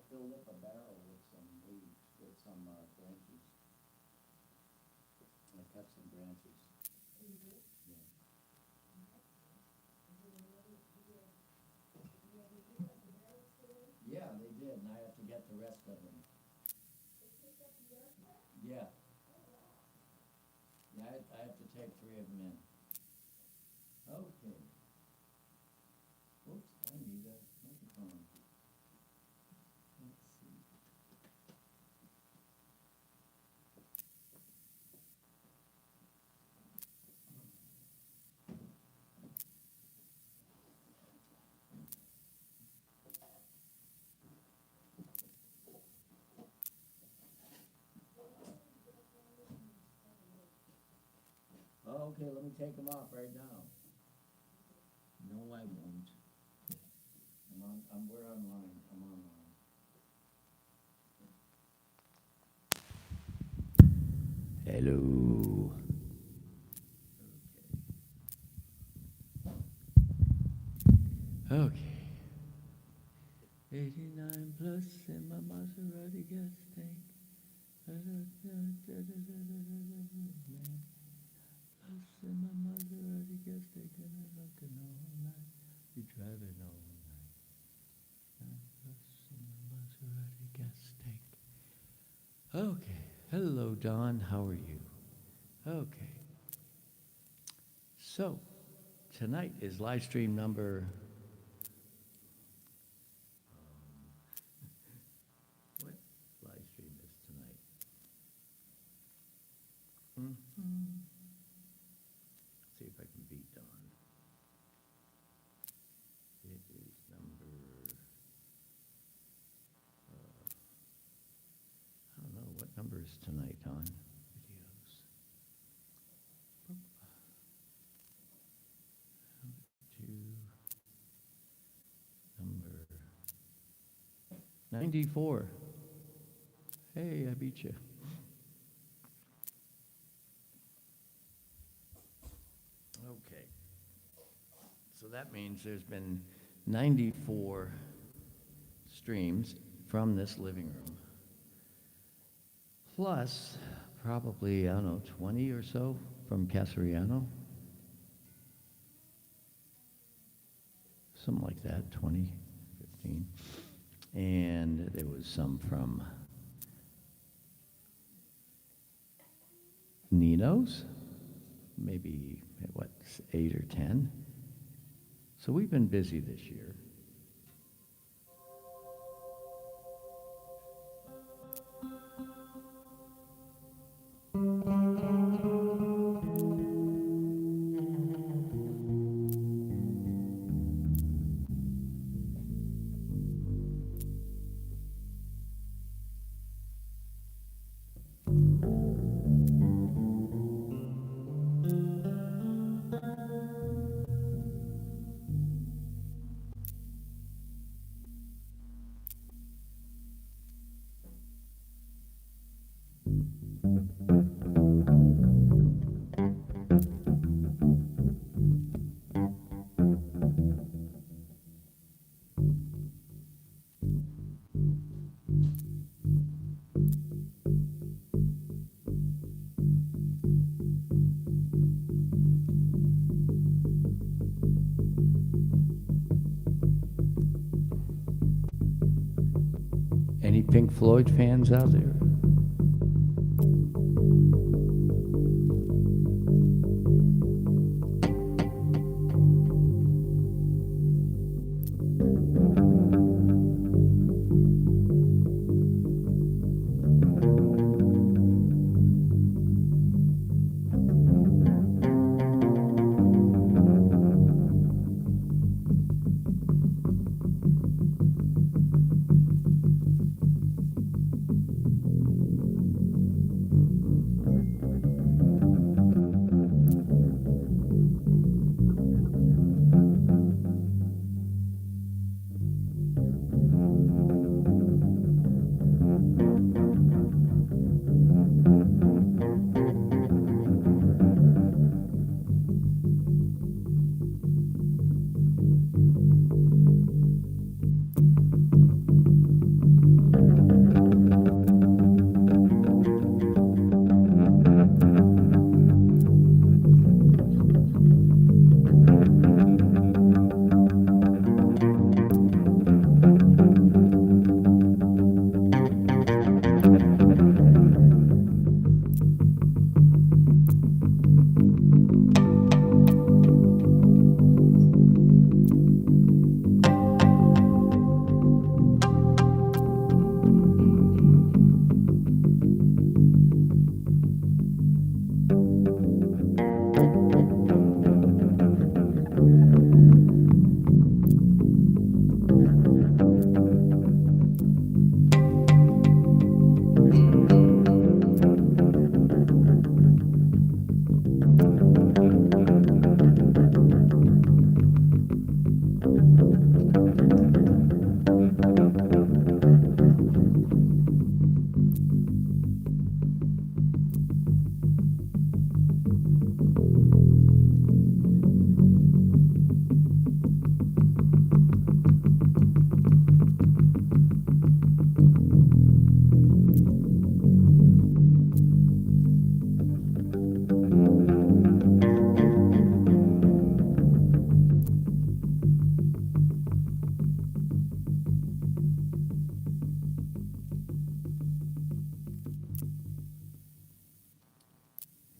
filled up a barrel with some leaves, with some branches. I cut some branches. Yeah. Yeah, they did, and I have to get the rest of them. Yeah. Yeah, I have to take 3 of them in. Okay. Oops, I need a microphone. Let's see. Okay, let me take them off right now. No, I won't. We're online. I'm online. Hello. Okay. 89 plus in my Maserati gas tank. Plus in my Maserati gas tank, and I'm looking all night. You drive it all night. 9 plus in my Maserati gas tank. Okay. Hello, Don. How are you? Okay. So, tonight is live stream number. What live stream is tonight? See if I can beat Don. It is number. I don't know what number is tonight, Don. Videos. Number 94. Hey, I beat you. Okay. So that means there's been 94 streams from this living room. Plus, probably, I don't know, 20 or so from Casariano. Something like that, 20, 15. And there was some from Nino's, maybe, 8 or 10. So we've been busy this year. Any Pink Floyd fans out there?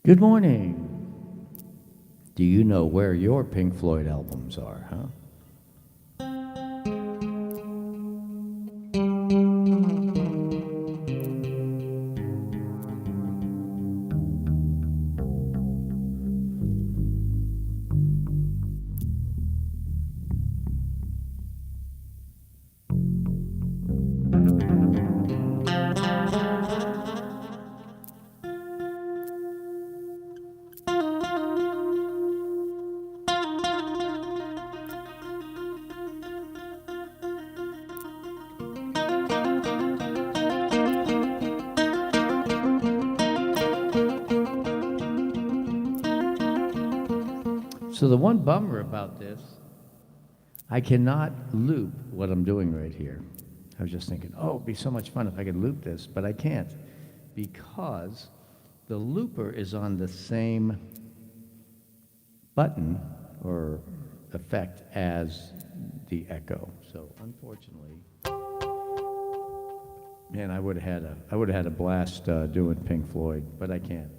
Good morning. Do you know where your Pink Floyd albums are, huh? So the one bummer about this, I cannot loop what I'm doing right here. I was just thinking, oh, it'd be so much fun if I could loop this, but I can't because the looper is on the same button or effect as the echo. So unfortunately, man, I would have had a blast doing Pink Floyd, but I can't.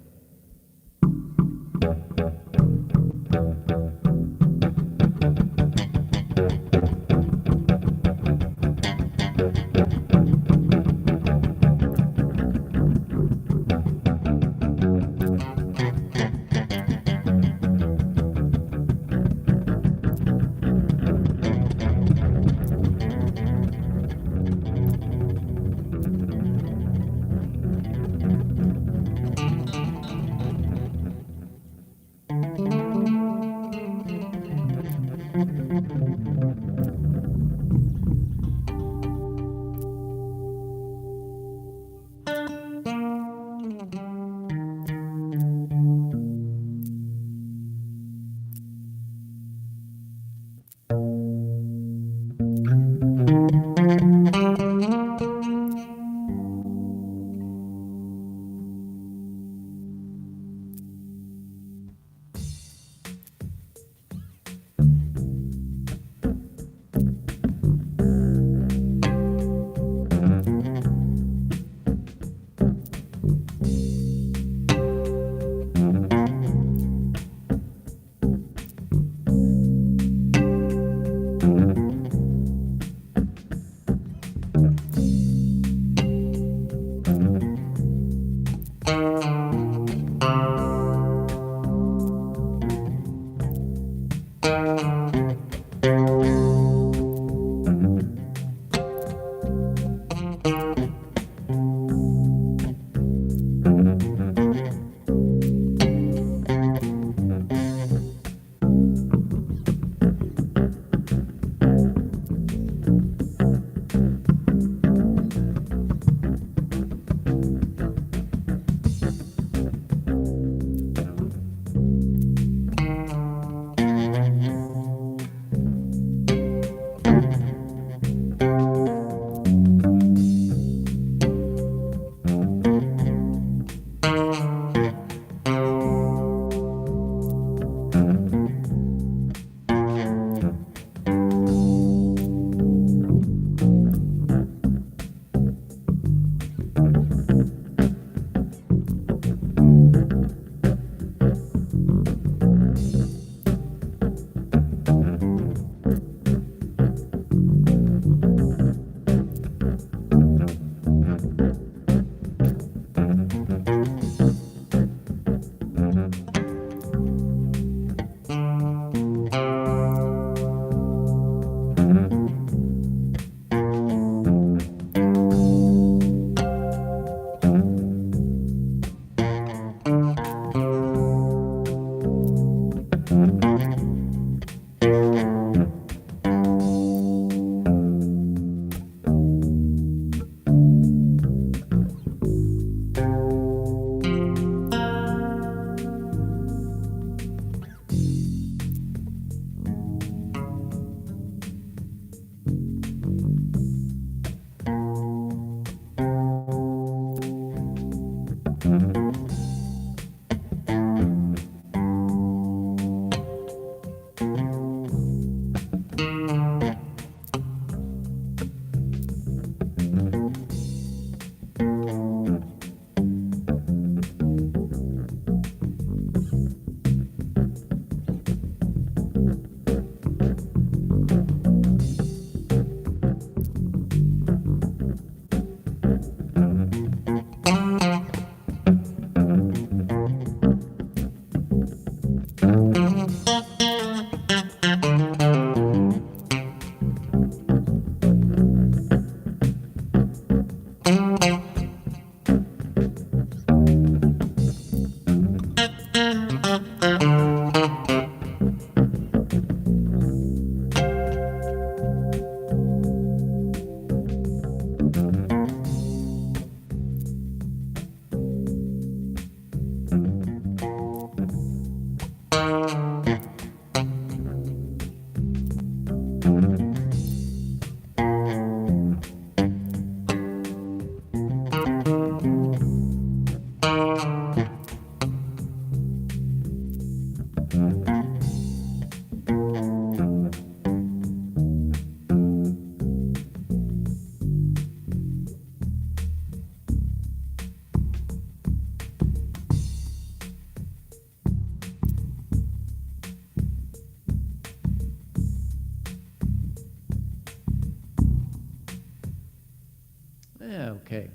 Okay.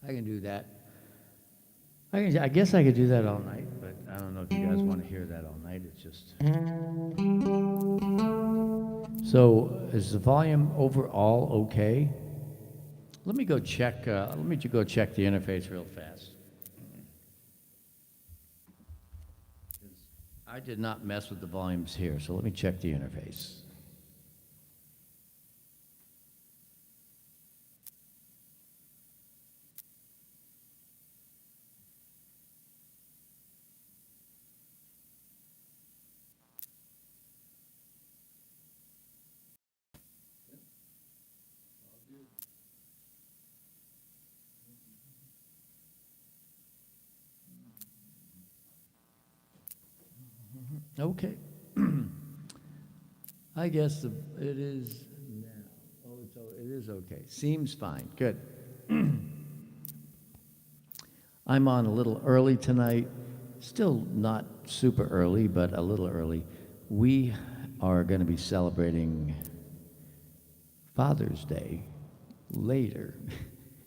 I can do that. I guess I could do that all night, but I don't know if you guys want to hear that all night. It's just... So, is the volume overall okay? Let me go check. Let me go check the interface real fast. I did not mess with the volumes here, so let me check the interface. Okay. I guess it is now. It is okay. Seems fine. Good. I'm on a little early tonight. Still not super early, but a little early. We are going to be celebrating Father's Day later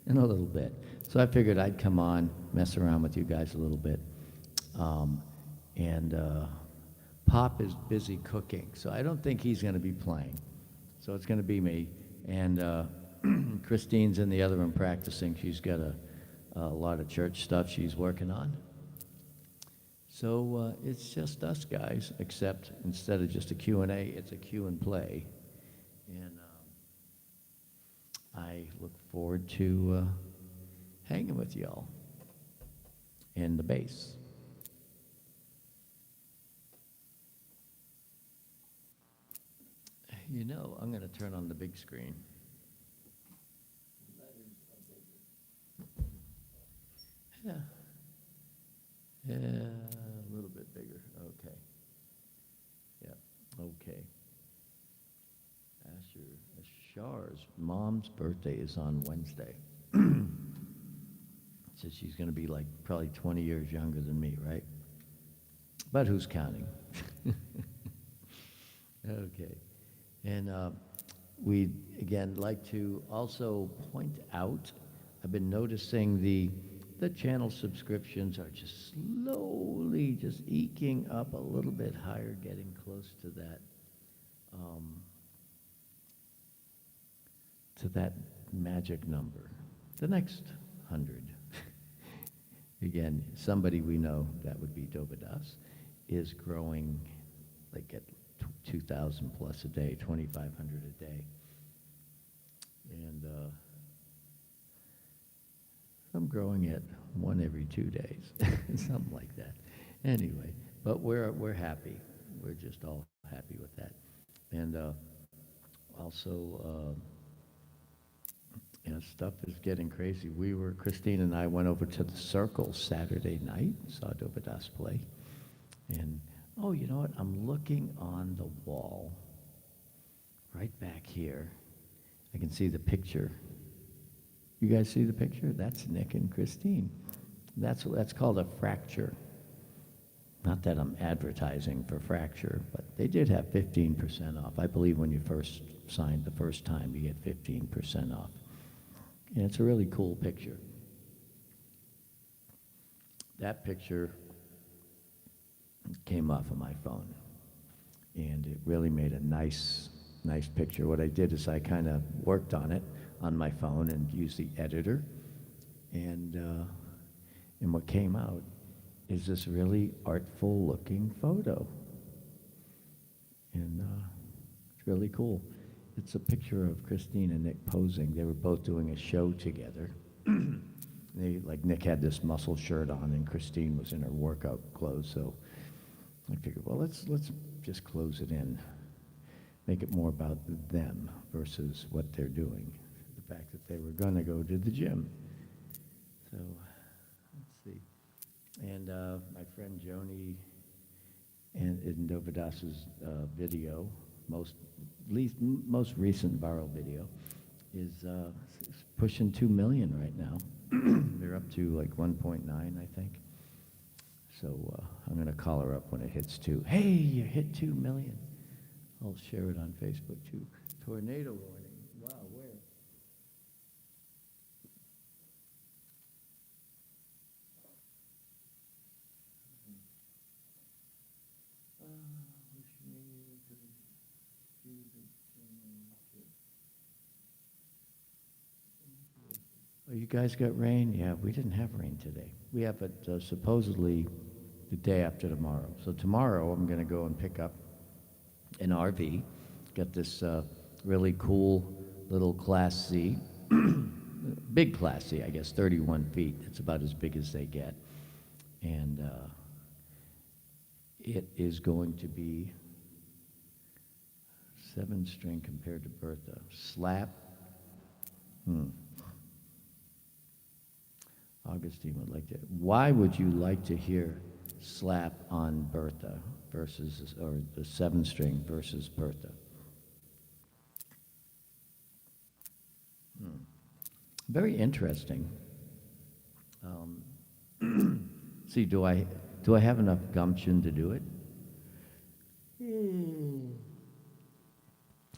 in a little bit. So I figured I'd come on, mess around with you guys a little bit. And Pop is busy cooking, so I don't think he's going to be playing. So it's going to be me. And Christine's in the other room practicing. She's got a lot of church stuff she's working on. So it's just us guys, except instead of just a Q&A, it's a Q and play. And I look forward to hanging with y'all and the bass. You know, I'm going to turn on the big screen. Yeah. Yeah, a little bit bigger. Okay. Yeah, okay. Ashar's mom's birthday is on Wednesday. So she's going to be like probably 20 years younger than me, right? But who's counting? Okay. And we'd, again, like to also point out, I've been noticing the channel subscriptions are just slowly just eking up a little bit higher, getting close to that magic number, the next 100. Again, somebody we know, that would be Dovydas, is growing like at 2,000 plus a day, 2,500 a day. And I'm growing at one every 2 days, something like that. Anyway, but we're happy. We're just all happy with that. And also, stuff is getting crazy. Christine and I went over to the Circle Saturday night, saw Dovydas play. And, oh, you know what? I'm looking on the wall right back here. I can see the picture. You guys see the picture? That's Nick and Christine. That's called a fracture. Not that I'm advertising for fracture, but they did have 15% off. I believe when you first signed the first time, you get 15% off. And it's a really cool picture. That picture came off of my phone, and it really made a nice picture. What I did is I kind of worked on it on my phone and used the editor, and what came out is this really artful looking photo, and it's really cool. It's a picture of Christine and Nick posing. They were both doing a show together. Nick had this muscle shirt on, and Christine was in her workout clothes. So I figured, well, let's just close it in, make it more about them versus what they're doing. The fact that they were going to go to the gym. So let's see. And my friend Joni and in Dovydas's video, most recent viral video, is pushing 2 million right now. They're up to like 1.9, I think. So I'm going to call her up when it hits 2. Hey, you hit 2 million. I'll share it on Facebook too. Tornado warning. Wow, where? Oh, you guys got rain? Yeah, we didn't have rain today. We have it supposedly the day after tomorrow. So tomorrow I'm going to go and pick up an RV. Got this really cool little Class C, big Class C, I guess, 31 feet. It's about as big as they get. And it is going to be 7-string compared to Bertha. Slap. Augustine would like to. Why would you like to hear slap on Bertha versus, or the 7-string versus Bertha? Very interesting. See, do I have enough gumption to do it?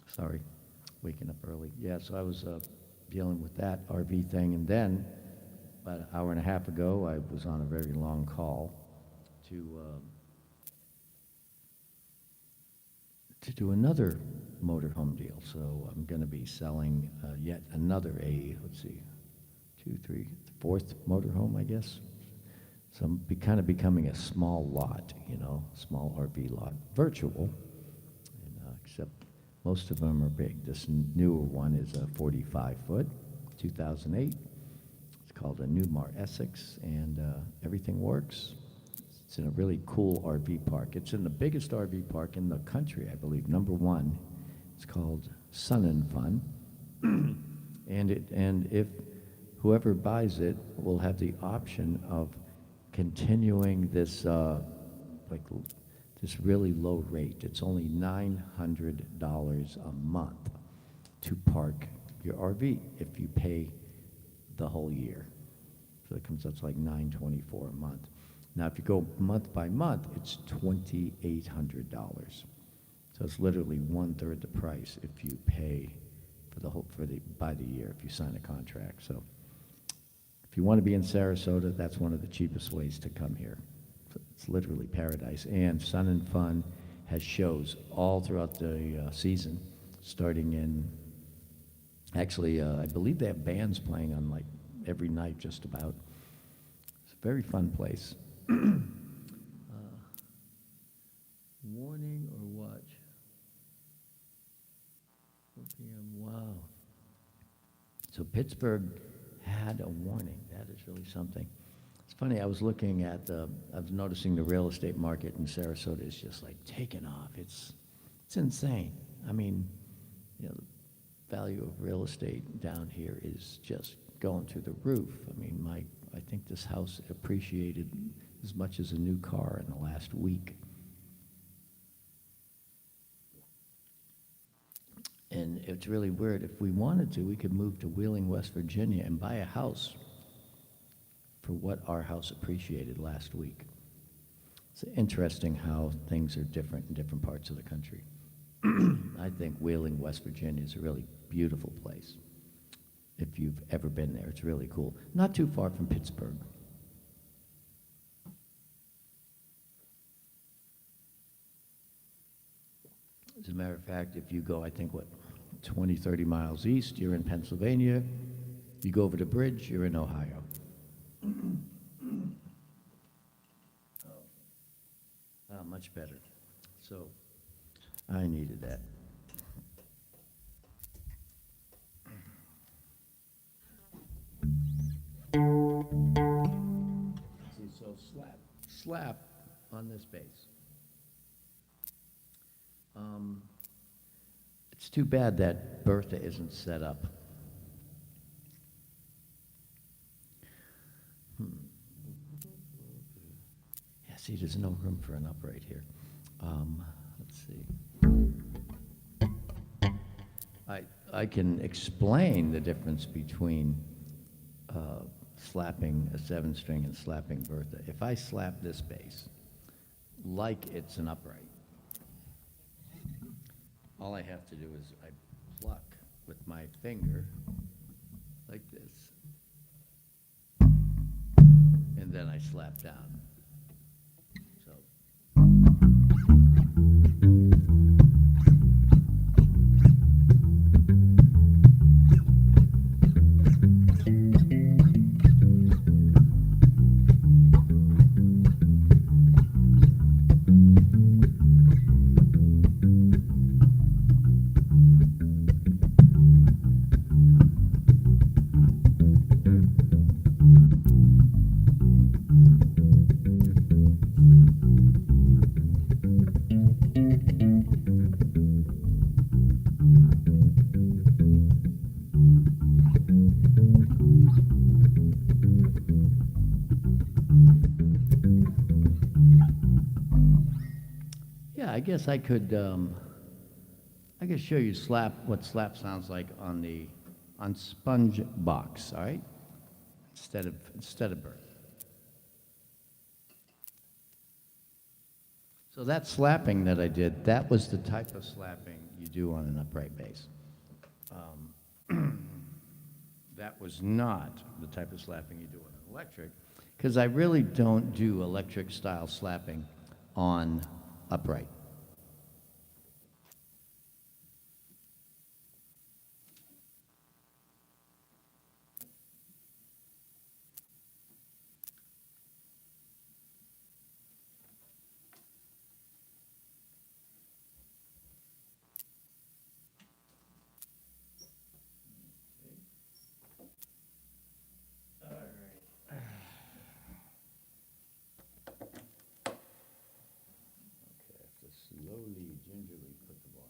Sorry, waking up early. Yeah, so I was dealing with that RV thing, and then about an hour and a half ago, I was on a very long call to do another motorhome deal. So I'm going to be selling yet another fourth motorhome, I guess. So I'm kind of becoming a small lot, small RV lot, virtual, except most of them are big. This newer one is a 45-foot, 2008. It's called a Newmar Essex, and everything works. It's in a really cool RV park. It's in the biggest RV park in the country, I believe, #1. It's called Sun and Fun, and if whoever buys it will have the option of continuing this this really low rate. It's only $900 a month to park your RV if you pay the whole year. So it comes up to like $924 a month. Now, if you go month by month, it's $2,800. So it's literally 1/3 the price if you pay by the year if you sign a contract. So if you want to be in Sarasota, that's one of the cheapest ways to come here. It's literally paradise. And Sun and Fun has shows all throughout the season, starting in, actually, I believe they have bands playing on like every night just about. It's a very fun place. Warning or watch? 4 p.m. Wow. So Pittsburgh had a warning. That is really something. It's funny, I was noticing the real estate market in Sarasota is just like taking off. It's insane. I mean, the value of real estate down here is just going through the roof. I mean, I think this house appreciated as much as a new car in the last week. And it's really weird. If we wanted to, we could move to Wheeling, West Virginia and buy a house for what our house appreciated last week. It's interesting how things are different in different parts of the country. I think Wheeling, West Virginia is a really beautiful place. If you've ever been there, it's really cool. Not too far from Pittsburgh. As a matter of fact, if you go, 20, 30 miles east, you're in Pennsylvania. You go over the bridge, you're in Ohio. Much better. So, I needed that. See, so slap on this bass. It's too bad that Bertha isn't set up. Yeah, see, there's no room for an upright here. Let's see. I can explain the difference between slapping a 7-string and slapping Bertha. If I slap this bass like it's an upright, all I have to do is I pluck with my finger like this, and then I slap down. So. I guess I could show you what slap sounds like on sponge box, all right? Instead of bird. So that slapping that I did, that was the type of slapping you do on an upright bass. That was not the type of slapping you do on an electric, because I really don't do electric style slapping on upright. Slowly, gingerly put the volume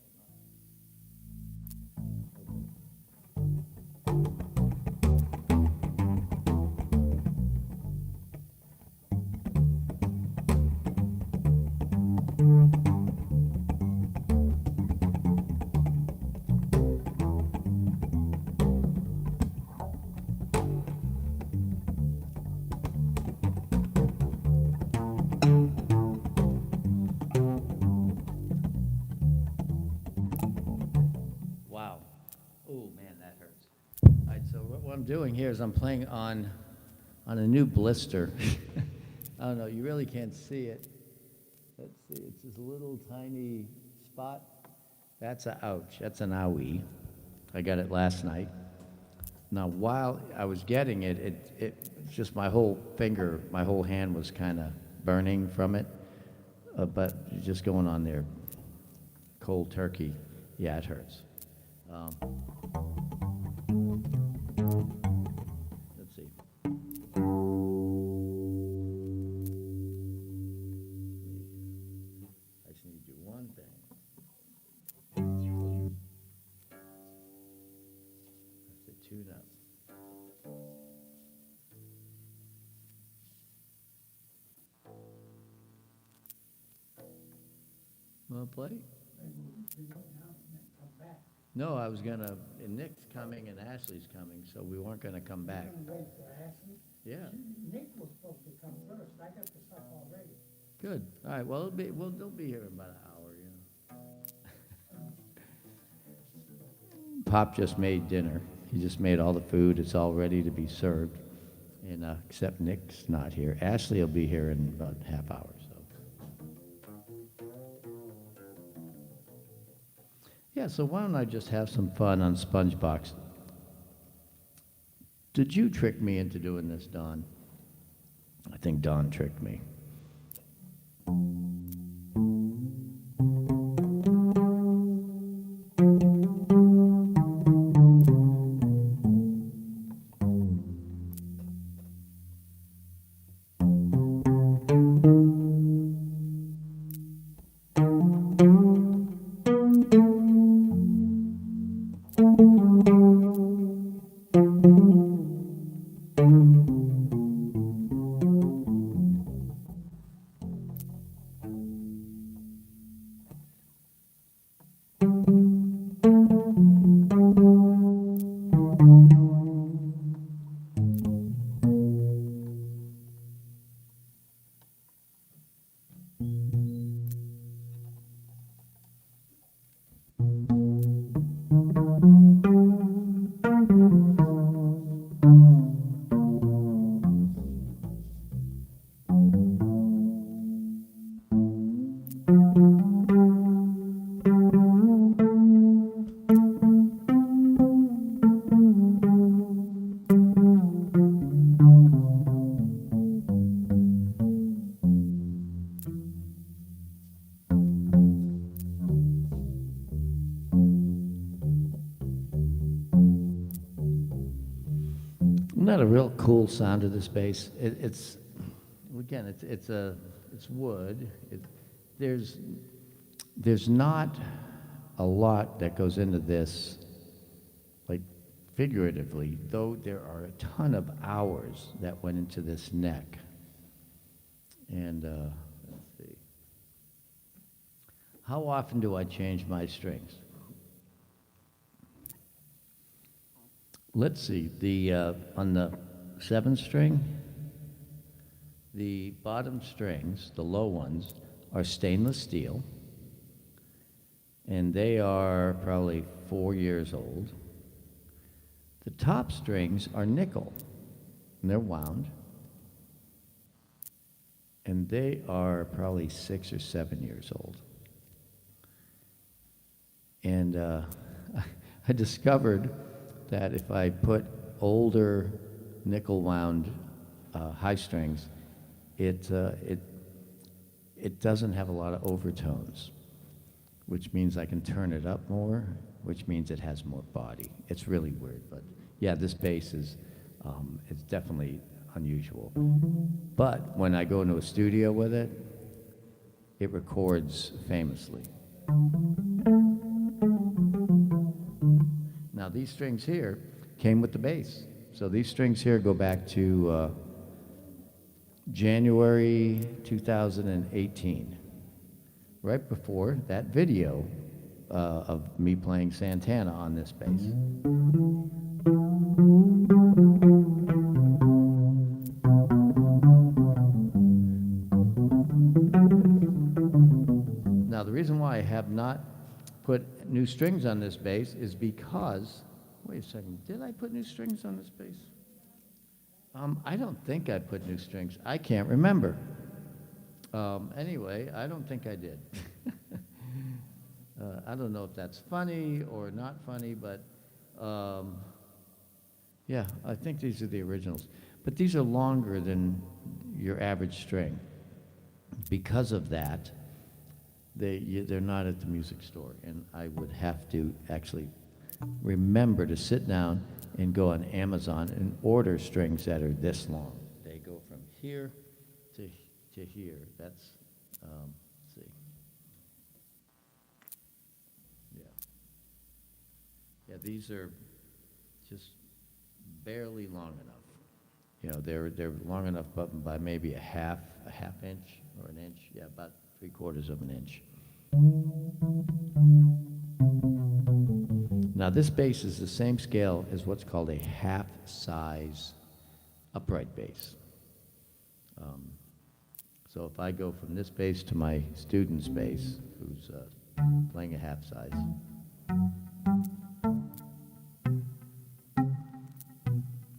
Wow. Oh, man, that hurts. All right, so what I'm doing here is I'm playing on a new blister. I don't know, you really can't see it. Let's see, it's this little tiny spot. That's a ouch, that's an owie. I got it last night. Now, while I was getting it, it's just my whole finger, my whole hand was kind of burning from it. But just going on there, cold turkey, yeah, it hurts. Let's see. I just need to do one thing. I have to tune up. Want to play? No, I was gonna, and Nick's coming and Ashley's coming, so we weren't gonna come back. You're gonna wait for Ashley? Yeah, Nick was supposed to come first, I got the stuff already. good. All right, well, they'll be here in about an hour, Pop just made dinner. He just made all the food. It's all ready to be served. And except Nick's not here. Ashley will be here in about a half hour, so. Yeah, so why don't I just have some fun on Spongebox? Did you trick me into doing this, Don? I think Don tricked me. Isn't that a real cool sound of this bass? It's wood. There's not a lot that goes into this, like figuratively, though there are a ton of hours that went into this neck. And let's see. How often do I change my strings? Let's see, on the 7th string, the bottom strings, the low ones, are stainless steel, and they are probably 4 years old. The top strings are nickel, and they're wound, and they are probably 6 or 7 years old. And I discovered that if I put older nickel-wound high strings, it doesn't have a lot of overtones, which means I can turn it up more, which means it has more body. It's really weird, but yeah, this bass is it's definitely unusual. But when I go into a studio with it, it records famously. Now these strings here came with the bass. So these strings here go back to January 2018, right before that video of me playing Santana on this bass. Now the reason why I have not put new strings on this bass is because, wait a second, did I put new strings on this bass? I don't think I put new strings. I can't remember. Anyway, I don't think I did. I don't know if that's funny or not funny, but yeah, I think these are the originals. But these are longer than your average string. Because of that, they're not at the music store, and I would have to actually remember to sit down and go on Amazon and order strings that are this long. They go from here to here. That's, let's see. Yeah. Yeah, these are just barely long enough. You know, they're long enough by maybe a half inch or an inch. Yeah, about 3/4 of an inch. Now this bass is the same scale as what's called a half-size upright bass. So if I go from this bass to my student's bass, who's playing a half-size,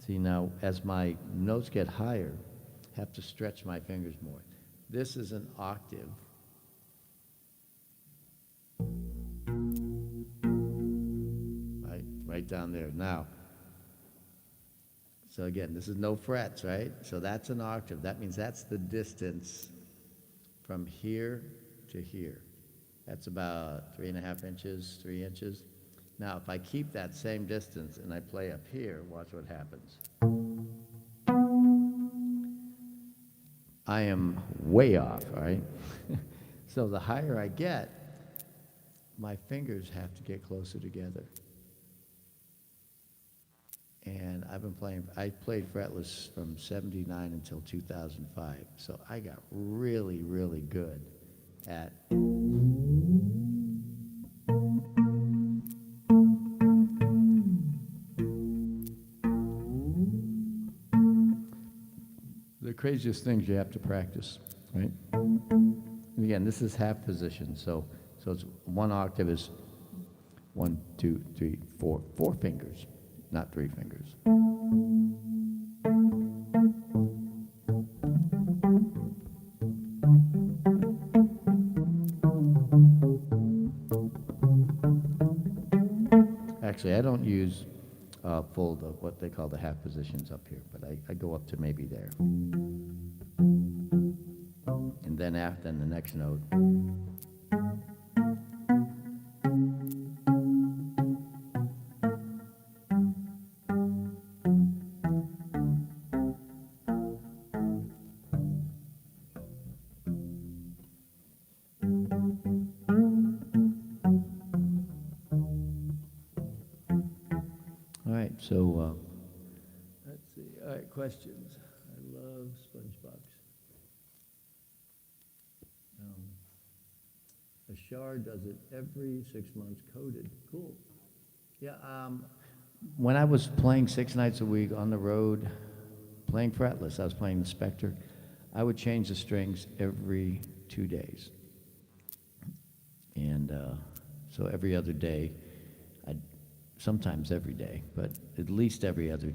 see now as my notes get higher, I have to stretch my fingers more. This is an octave. Right down there. Now, so again, this is no frets, right? So that's an octave. That means that's the distance from here to here. That's about 3.5 inches, 3 inches. Now, if I keep that same distance and I play up here, watch what happens. I am way off, all right? So the higher I get, my fingers have to get closer together. And I played fretless from 79 until 2005. So I got really, really good at the craziest things you have to practice, right? And again, this is half position, so it's one octave is 1, 2, 3, 4 fingers, not 3 fingers. Actually, I don't use full what they call the half positions up here, but I go up to maybe there. And then after the next note. All right, so let's see. All right, questions. I love SpongeBob. A shard does it every 6 months, coded. Cool. Yeah, when I was playing 6 nights a week on the road, playing fretless, I was playing the Spectre, I would change the strings every 2 days. And so every other day, sometimes every day, but at least every other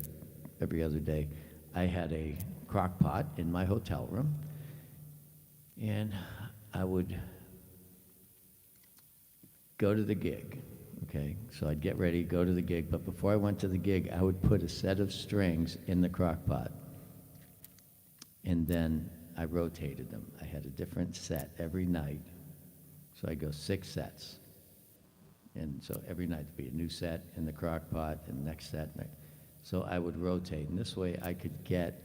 day, I had a crock pot in my hotel room, and I would go to the gig, okay? So I'd get ready, go to the gig, but before I went to the gig, I would put a set of strings in the crock pot, and then I rotated them. I had a different set every night, so I'd go 6 sets. And so every night there'd be a new set in the crock pot and the next set. So I would rotate, and this way I could get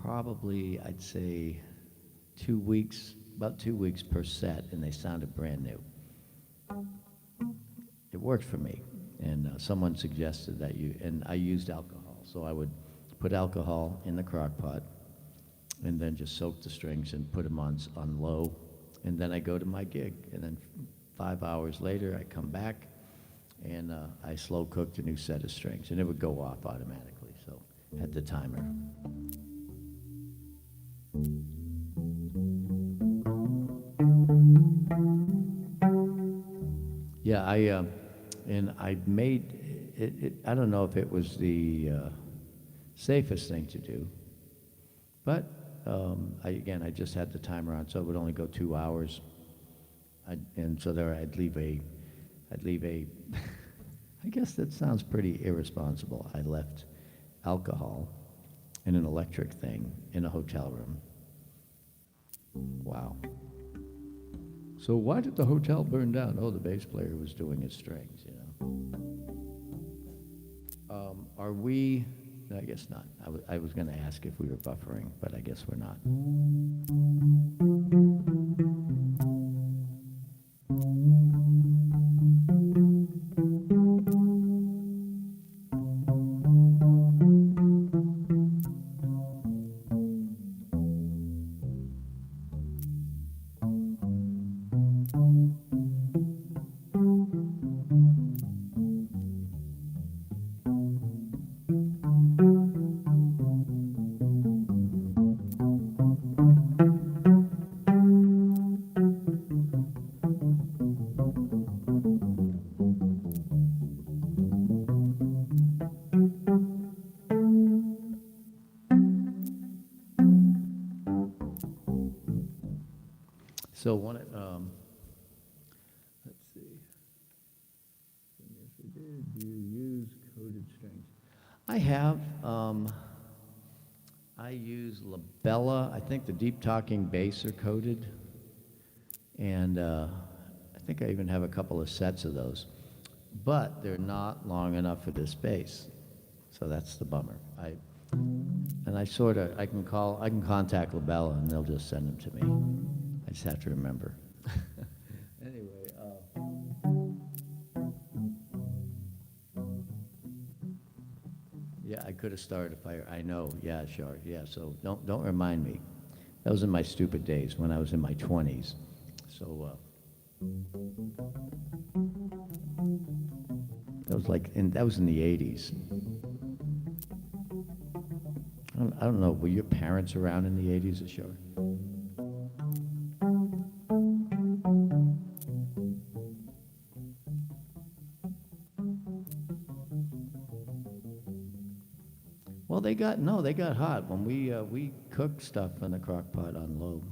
probably, I'd say, 2 weeks, about 2 weeks per set, and they sounded brand new. It worked for me, and someone suggested that and I used alcohol. So I would put alcohol in the crock pot, and then just soak the strings and put them on low, and then I go to my gig, and then 5 hours later, I come back, and I slow cooked a new set of strings, and it would go off automatically, so I had the timer. Yeah, I made it, I don't know if it was the safest thing to do, but I just had the timer on, so it would only go 2 hours. And so there I'd leave a, I guess that sounds pretty irresponsible. I left alcohol in an electric thing in a hotel room. Wow. So why did the hotel burn down? Oh, the bass player was doing his strings, you know. Are we, I guess not. I was going to ask if we were buffering, but I guess we're not. So let's see. Yes, we did. Do you use coded strings? I have. I use labella. I think the deep talking bass are coded, and I think I even have a couple of sets of those, but they're not long enough for this bass, so that's the bummer. I can contact labella, and they'll just send them to me. I just have to remember. Anyway, yeah, I could have started a fire. I know. Yeah, sure. Yeah. So don't remind me. That was in my stupid days when I was in my 20s. So that was in the 80s. I don't know. Were your parents around in the 80s, sure? Well, they got hot when we cooked stuff in the crock pot on low,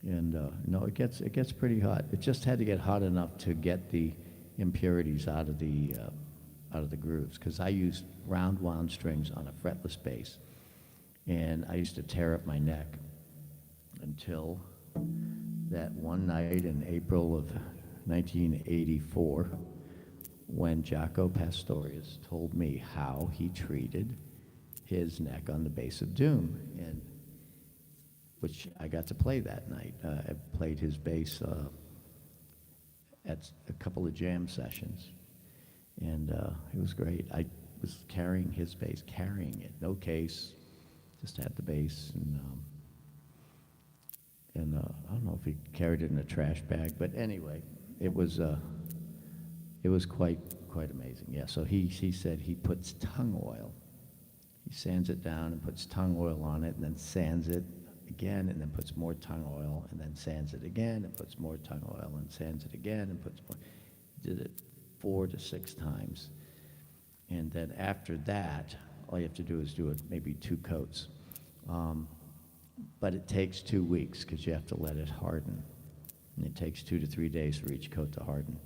and no, it gets pretty hot. It just had to get hot enough to get the impurities out of the grooves, because I used round wound strings on a fretless bass, and I used to tear up my neck until that one night in April of 1984, when Jaco Pastorius told me how he treated his neck on the bass of Doom, and which I got to play that night. I played his bass at a couple of jam sessions, and it was great. I was carrying his bass, carrying it, no case, just had the bass, and and I don't know if he carried it in a trash bag, but anyway, it was quite amazing. Yeah, so he said he puts tongue oil. He sands it down and puts tongue oil on it, and then sands it again, and then puts more tongue oil, and then sands it again, and puts more tongue oil, and sands it again, and puts more. He did it 4 to 6 times. And then after that, all you have to do is do it maybe 2 coats. But it takes 2 weeks because you have to let it harden. And it takes 2 to 3 days for each coat to harden.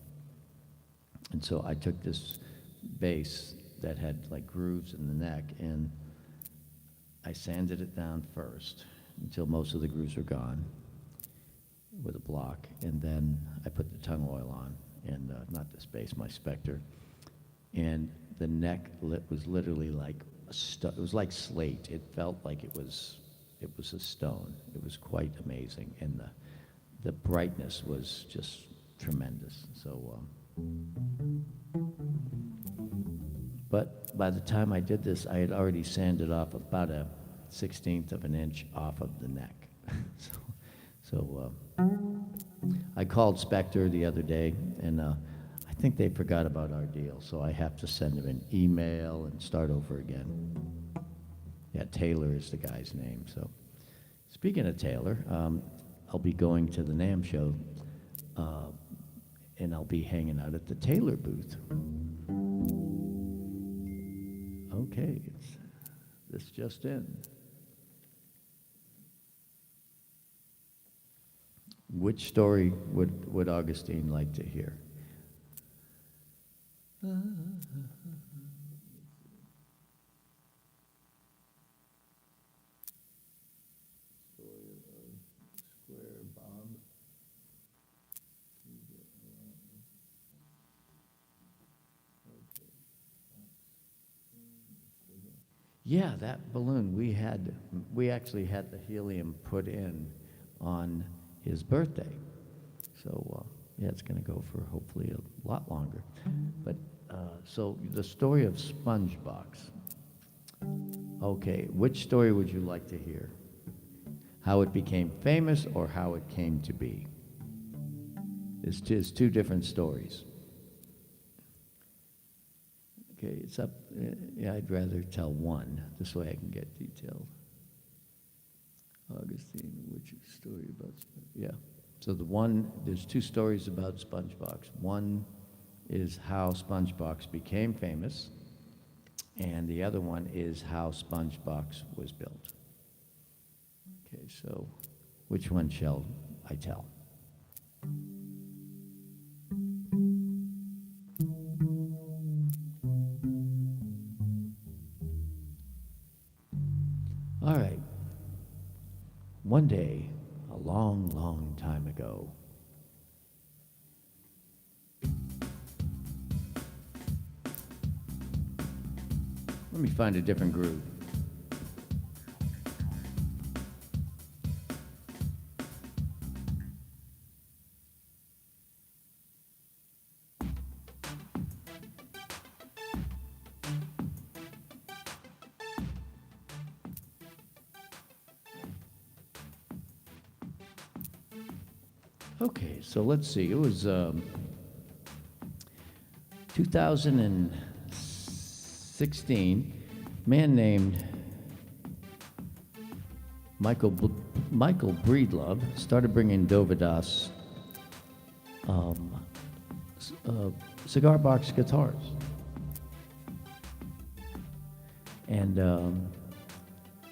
And so I took this bass that had like grooves in the neck, and I sanded it down first until most of the grooves were gone with a block, and then I put the tongue oil on, and not this bass, my Spectre, and the neck was literally like it was like slate. It felt like it was a stone. It was quite amazing, and the brightness was just tremendous. So. But by the time I did this, I had already sanded off about a 1/16 of an inch off of the neck. so I called Spectre the other day, and I think they forgot about our deal, so I have to send them an email and start over again. Yeah, Taylor is the guy's name. So speaking of Taylor, I'll be going to the NAMM show, and I'll be hanging out at the Taylor booth. Okay, this just in. Which story would Augustine like to hear? Story of Square Bob. Yeah, that balloon, we actually had the helium put in on his birthday. So, yeah, it's going to go for hopefully a lot longer. But, so the story of SpongeBox. Okay, which story would you like to hear? How it became famous or how it came to be? It's just 2 different stories. Okay, it's up. Yeah, I'd rather tell one. This way I can get detailed. Augustine, which story about? Yeah. So there's 2 stories about SpongeBox. One is how SpongeBox became famous, and the other one is how SpongeBox was built. Okay, so which one shall I tell? All right. One day, a long, long time ago, let me find a different groove. Okay, so let's see. It was 2016. Man named Michael Breedlove started bringing Dovydas cigar box guitars, and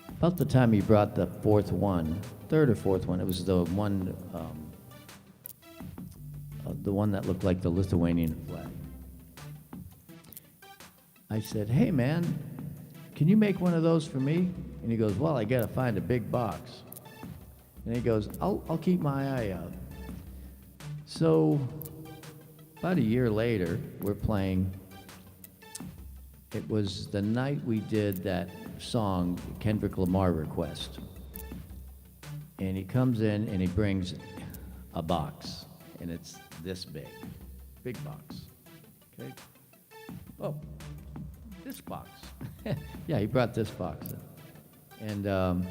about the time he brought the third or fourth one, it was the one. The one that looked like the Lithuanian flag. I said, "Hey man, can you make one of those for me?" And he goes, "Well, I gotta find a big box." And he goes, I'll keep my eye out." So about a year later, we're playing. It was the night we did that song, Kendrick Lamar Request. And he comes in and he brings a box, and it's this big box, okay? Oh, this box. Yeah, he brought this box in. And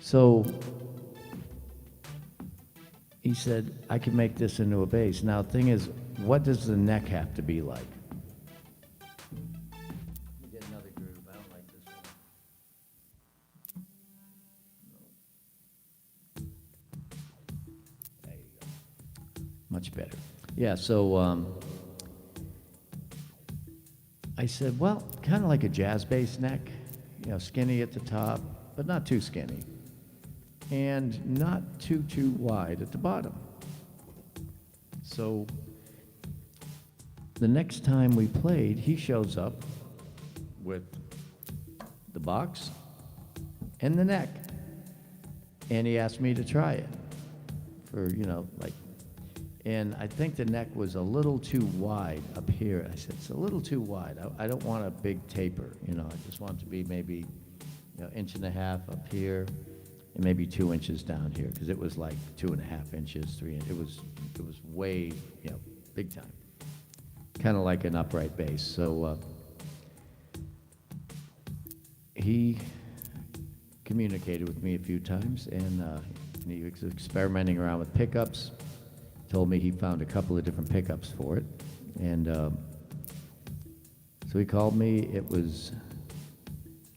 so he said, I can make this into a bass. Now, the thing is, what does the neck have to be like? Let me get another groove. I don't like this one. No. There you go. Much better. Yeah, so I said, well, kind of like a jazz bass neck, you know, skinny at the top, but not too skinny, and not too wide at the bottom. So the next time we played, he shows up with the box and the neck, and he asked me to try it for, you know, like, and I think the neck was a little too wide up here. I said, it's a little too wide. I don't want a big taper, you know, I just want it to be maybe, you know, 1.5 inches up here and maybe 2 inches down here, because it was like 2.5 inches, 3 inches. It was way, you know, big time. Kind of like an upright bass. So he communicated with me a few times, and he was experimenting around with pickups. Told me he found a couple of different pickups for it, and so he called me. It was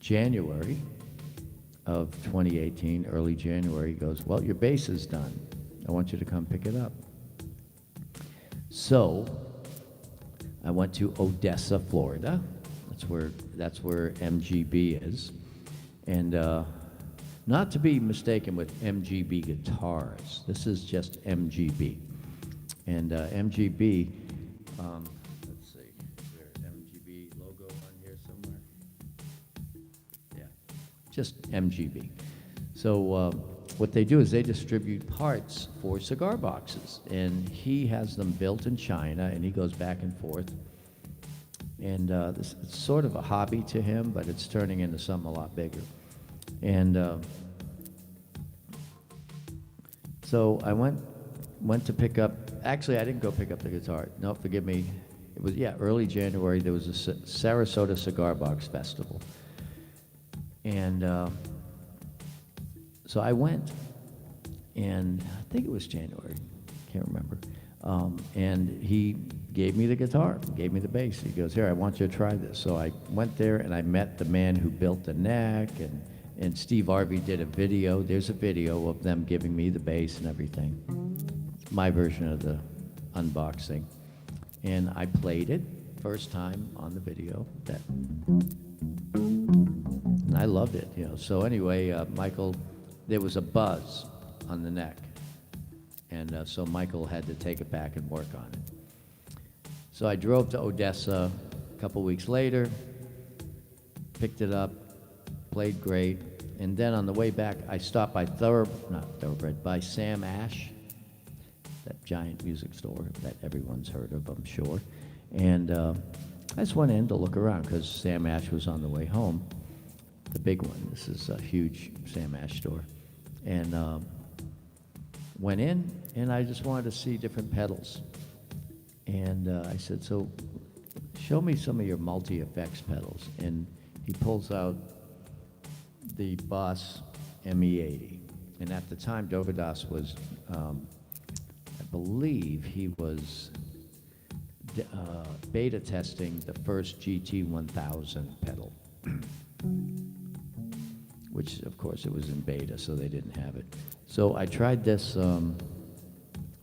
January of 2018, early January. He goes, well, your bass is done. I want you to come pick it up. So I went to Odessa, Florida. That's where MGB is, and not to be mistaken with MGB guitars. This is just MGB. And MGB, let's see, is there an MGB logo on here somewhere? Yeah, just MGB. So what they do is they distribute parts for cigar boxes, and he has them built in China, and he goes back and forth. And this, it's sort of a hobby to him, but it's turning into something a lot bigger. And so I went to pick up. Actually, I didn't go pick up the guitar. No, forgive me. It was, yeah, early January. There was a Sarasota Cigar Box Festival. And so I went, and I think it was January. Can't remember. And he gave me the guitar, gave me the bass. He goes, here, I want you to try this. So I went there, and I met the man who built the neck, and Steve Harvey did a video. There's a video of them giving me the bass and everything. My version of the unboxing, and I played it first time on the video, and I loved it, you know. So anyway, Michael, there was a buzz on the neck, and so Michael had to take it back and work on it. So I drove to Odessa a couple weeks later, picked it up, played great, and then on the way back, I stopped by by Sam Ash, that giant music store that everyone's heard of, I'm sure. And I just went in to look around because Sam Ash was on the way home, the big one. This is a huge Sam Ash store. And went in, and I just wanted to see different pedals. And I said, so show me some of your multi-effects pedals. And he pulls out the Boss ME80. And at the time, Dovydas was, I believe he was beta testing the first GT1000 pedal, which of course it was in beta, so they didn't have it. So I tried this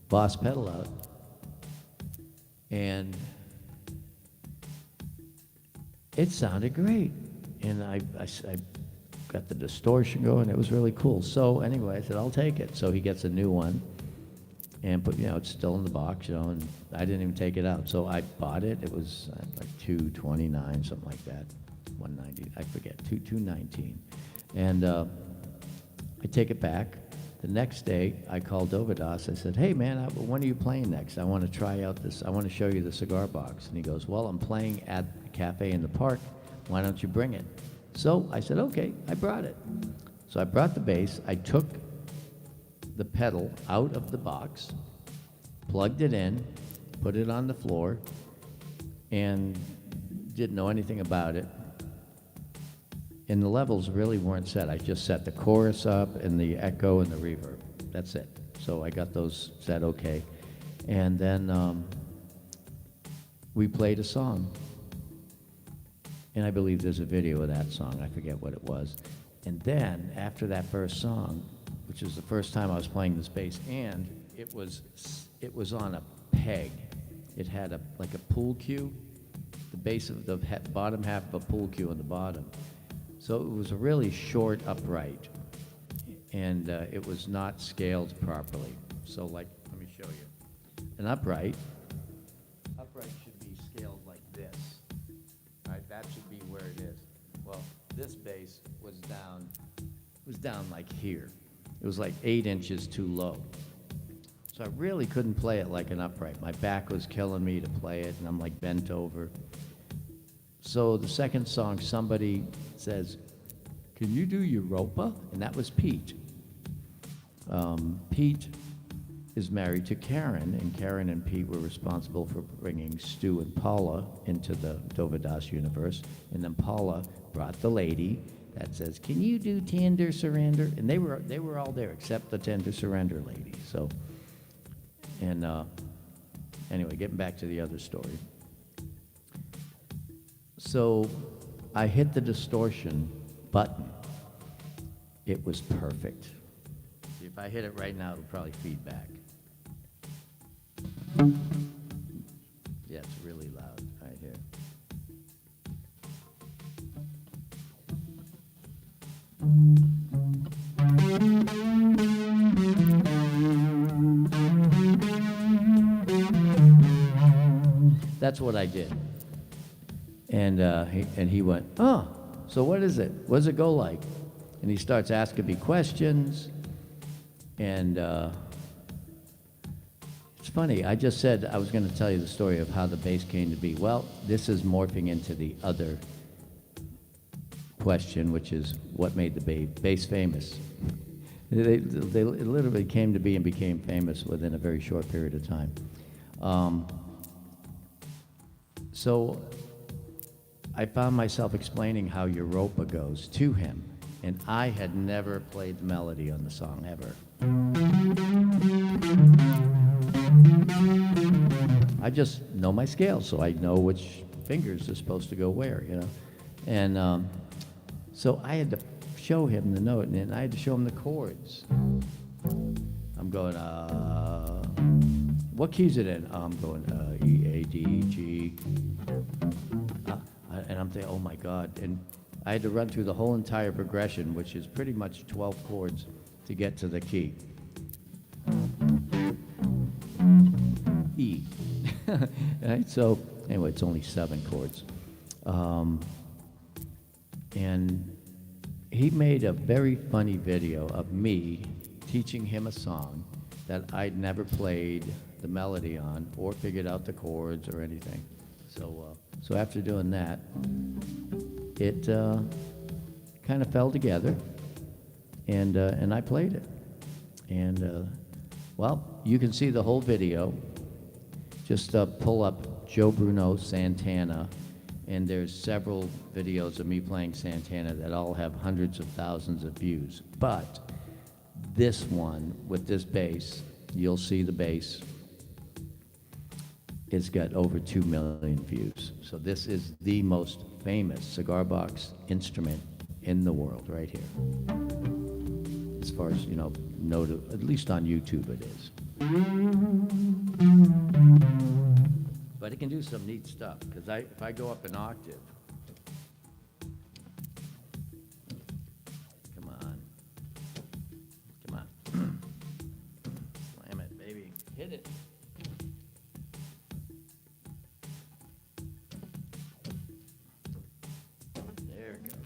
Boss pedal out, and it sounded great. And I got the distortion going. It was really cool. So anyway, I said, I'll take it. So he gets a new one, and put, you know, it's still in the box, you know, and I didn't even take it out. So I bought it. It was like $229, something like that, $190. I forget, $219. And I take it back. The next day, I called Dovydas. I said, hey, man, when are you playing next? I want to try out this. I want to show you the cigar box. And he goes, well, I'm playing at a cafe in the park. Why don't you bring it? So I said, okay. I brought it. So I brought the bass. I took the pedal out of the box, plugged it in, put it on the floor, and didn't know anything about it. And the levels really weren't set. I just set the chorus up and the echo and the reverb. That's it. So I got those set okay. And then we played a song. And I believe there's a video of that song. I forget what it was. And then, after that first song, which was the first time I was playing this bass, and it was on a peg. It had like a pool cue, the base of the bottom half of a pool cue on the bottom. So it was a really short upright, and it was not scaled properly. So like, let me show you. An upright should be scaled like this. All right, that should be where it is. Well, this bass was down like here. It was like 8 inches too low. So I really couldn't play it like an upright. My back was killing me to play it, and I'm like bent over. So the second song, somebody says, "Can you do Europa?" And that was Pete. Pete is married to Karen, and Karen and Pete were responsible for bringing Stu and Paula into the Dovydas universe. And then Paula brought the lady that says, "Can you do Tender Surrender?" And they were all there except the Tender Surrender lady. So, and anyway, getting back to the other story. So I hit the distortion button. It was perfect. If I hit it right now, it'll probably feed back. Yeah, it's really loud right here. That's what I did. And he went, "Oh, so what is it? What does it go like?" And he starts asking me questions. And it's funny, I just said I was going to tell you the story of how the bass came to be. Well, this is morphing into the other question, which is what made the bass famous. They literally came to be and became famous within a very short period of time. So I found myself explaining how Europa goes to him, and I had never played the melody on the song ever. I just know my scales, so I know which fingers are supposed to go where, you know. And so I had to show him the note, and then I had to show him the chords. I'm going, what key is it in? I'm going, E, A, D, G. And I'm thinking, oh my God. And I had to run through the whole entire progression, which is pretty much 12 chords to get to the key. E. Right? So anyway, it's only 7 chords. And he made a very funny video of me teaching him a song that I'd never played the melody on or figured out the chords or anything. So after doing that, it kind of fell together, and I played it. And well, you can see the whole video. Just pull up Joe Bruno Santana, and there's several videos of me playing Santana that all have hundreds of thousands of views. But this one with this bass, you'll see the bass, it's got over 2 million views. So this is the most famous cigar box instrument in the world right here. As far as, you know, at least on YouTube it is. But it can do some neat stuff, because if I go up an octave, come on, slam it, baby, hit it. There it goes.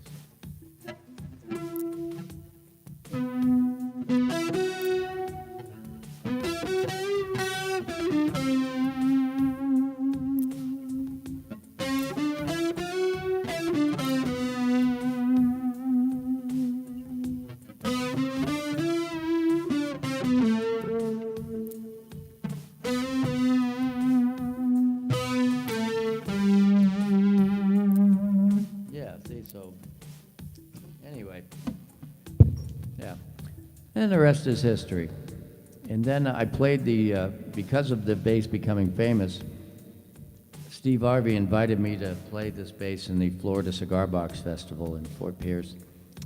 So anyway, yeah. And the rest is history. And then I played because of the bass becoming famous, Steve Harvey invited me to play this bass in the Florida Cigar Box Festival in Fort Pierce.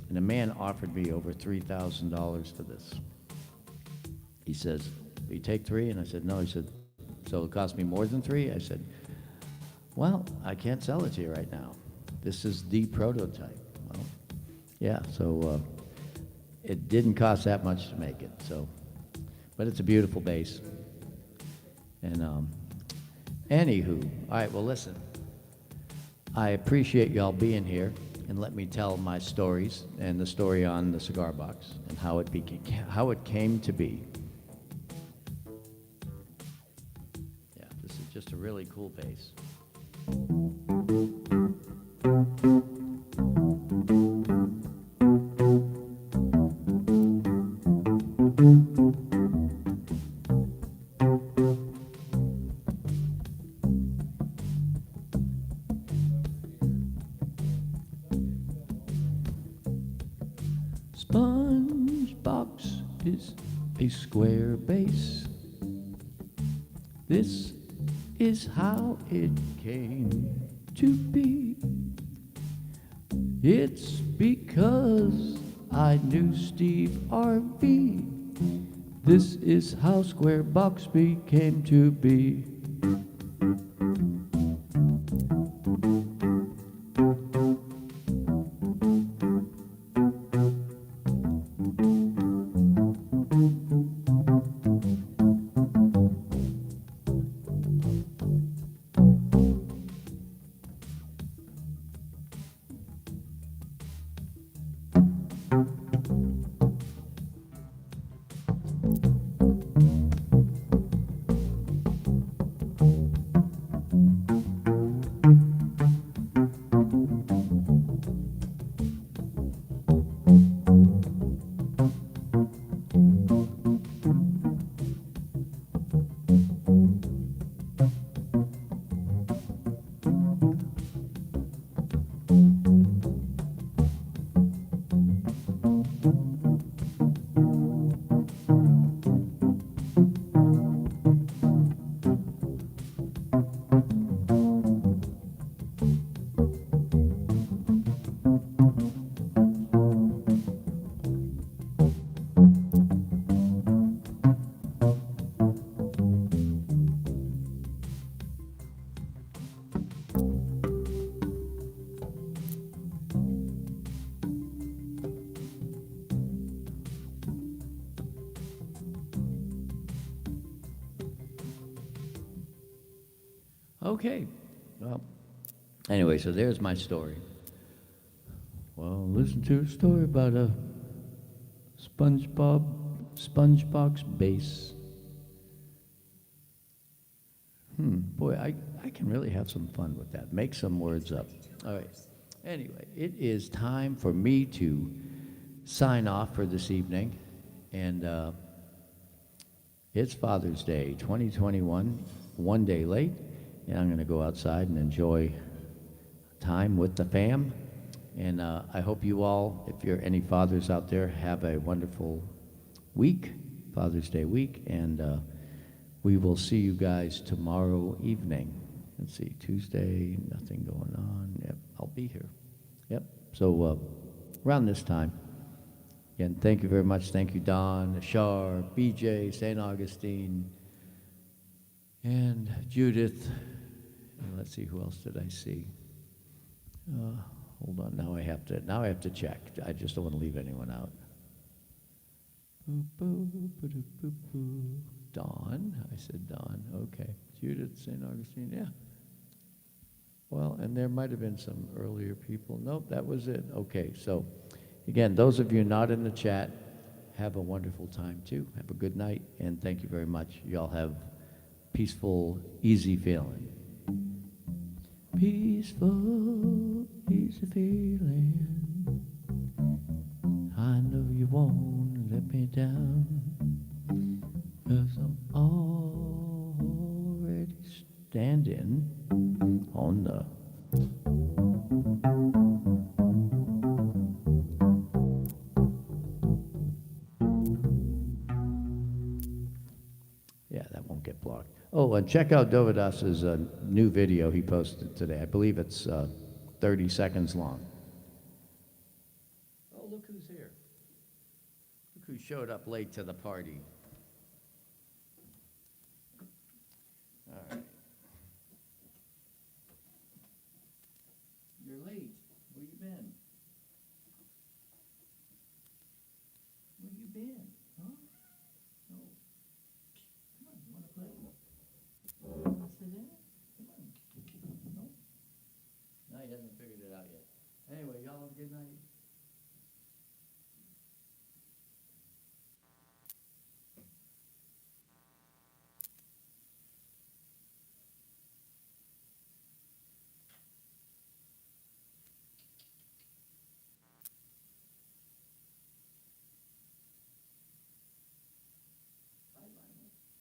And a man offered me over $3,000 for this. He says, "Will you take 3?" And I said, "No." He said, "So it cost me more than 3?" I said, "Well, I can't sell it to you right now. This is the prototype." Well, yeah, so it didn't cost that much to make it. So, but it's a beautiful bass. And anywho, all right, well, listen. I appreciate y'all being here, and let me tell my stories and the story on the cigar box and how it came to be. Yeah, this is just a really cool bass. Sponge box is a square bass. This is how it came to be. It's because I knew Steve Harvey. This is how Square Box became to be. Okay, well, anyway, so there's my story. Well, listen to a story about a SpongeBox bass. Boy, I can really have some fun with that. Make some words up. All right. Anyway, it is time for me to sign off for this evening. And it's Father's Day 2021, one day late. And I'm going to go outside and enjoy time with the fam. And I hope you all, if you're any fathers out there, have a wonderful week, Father's Day week. And we will see you guys tomorrow evening. Let's see, Tuesday, nothing going on. Yep, I'll be here. Yep, so around this time. Again, thank you very much. Thank you, Don, Ashar, BJ, St. Augustine, and Judith. And let's see, who else did I see? Hold on, now I have to check. I just don't want to leave anyone out. Dawn, I said Dawn, okay. Judith, St. Augustine, yeah. Well, and there might have been some earlier people. Nope, that was it. Okay, so again, those of you not in the chat, have a wonderful time too. Have a good night, and thank you very much. Y'all have peaceful, easy feeling. Peaceful, easy feeling. I know you won't let me down, 'cause I'm already standing on the blocked. Oh, and check out Dovydas' new video he posted today. I believe it's 30 seconds long. Oh, look who's here. Look who showed up late to the party.